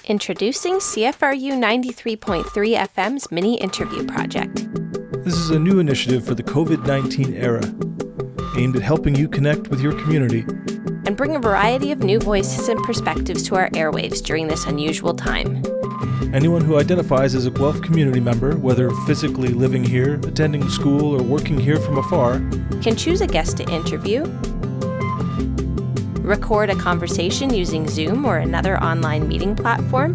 Introducing CFRU 93.3 FM's mini interview project. This is a new initiative for the COVID-19 era, aimed at helping you connect with your community And bring a variety of new voices and perspectives to our airwaves during this unusual time. Anyone who identifies as a Guelph community member, whether physically living here, attending school, or working here from afar, Can choose a guest to interview, record a conversation using Zoom or another online meeting platform,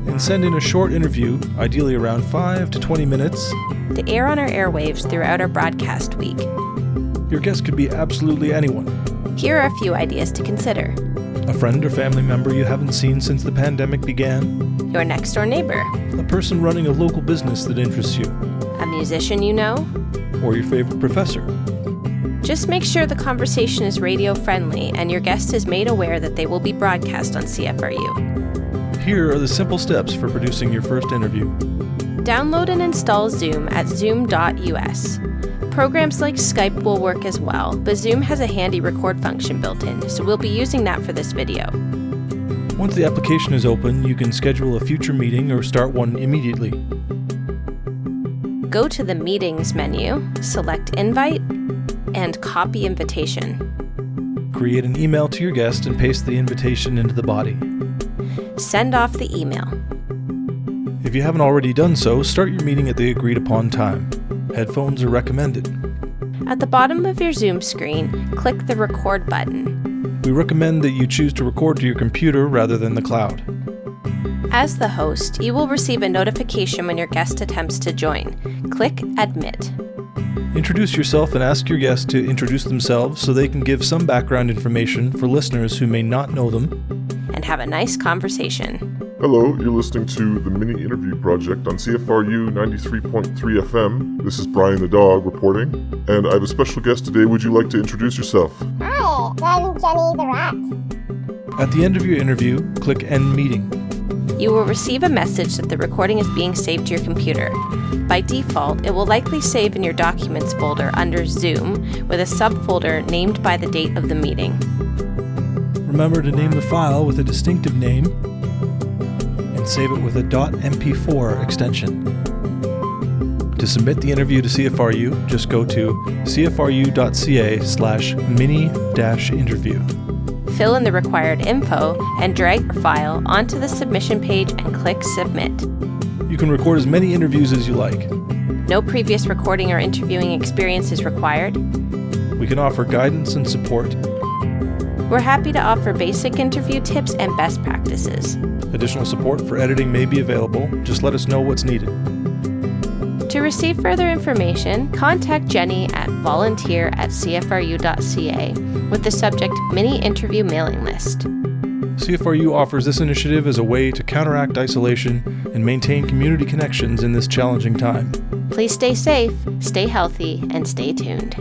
and send in a short interview, ideally around 5 to 20 minutes. to air on our airwaves throughout our broadcast week. Your guest could be absolutely anyone. Here are a few ideas to consider. A friend or family member you haven't seen since the pandemic began, Your next door neighbor, a person running a local business that interests you, a musician you know. or your favorite professor. Just make sure the conversation is radio friendly and your guest is made aware that they will be broadcast on CFRU. Here are the simple steps for producing your first interview. Download and install Zoom at zoom.us. Programs like Skype will work as well, but Zoom has a handy record function built in, so we'll be using that for this video. Once the application is open, you can schedule a future meeting or start one immediately. Go to the Meetings menu, select Invite, and copy invitation. Create an email to your guest and paste the invitation into the body. Send off the email. If you haven't already done so, start your meeting at the agreed upon time. Headphones are recommended. At the bottom of your Zoom screen, click the Record button. We recommend that you choose to record to your computer rather than the cloud. As the host, you will receive a notification when your guest attempts to join. Click Admit. Introduce yourself and ask your guest to introduce themselves so they can give some background information for listeners who may not know them. And have a nice conversation. Hello, you're listening to the mini interview project on CFRU 93.3 FM. This is Brian the dog reporting, and I have a special guest today. Would you like to introduce yourself? Hi, I'm Jenny the rat. At the end of your interview, click End Meeting. You will receive a message that the recording is being saved to your computer. By default, it will likely save in your Documents folder under Zoom with a subfolder named by the date of the meeting. Remember to name the file with a distinctive name and save it with a .mp4 extension. To submit the interview to CFRU, just go to cfru.ca/mini-interview. Fill in the required info and drag your file onto the submission page and click Submit. You can record as many interviews as you like. No previous recording or interviewing experience is required. We can offer guidance and support. We're happy to offer basic interview tips and best practices. Additional support for editing may be available. Just let us know what's needed. To receive further information, contact Jenny at volunteer@cfru.ca with the subject Mini Interview Mailing List. CFRU offers this initiative as a way to counteract isolation and maintain community connections in this challenging time. Please stay safe, stay healthy, and stay tuned.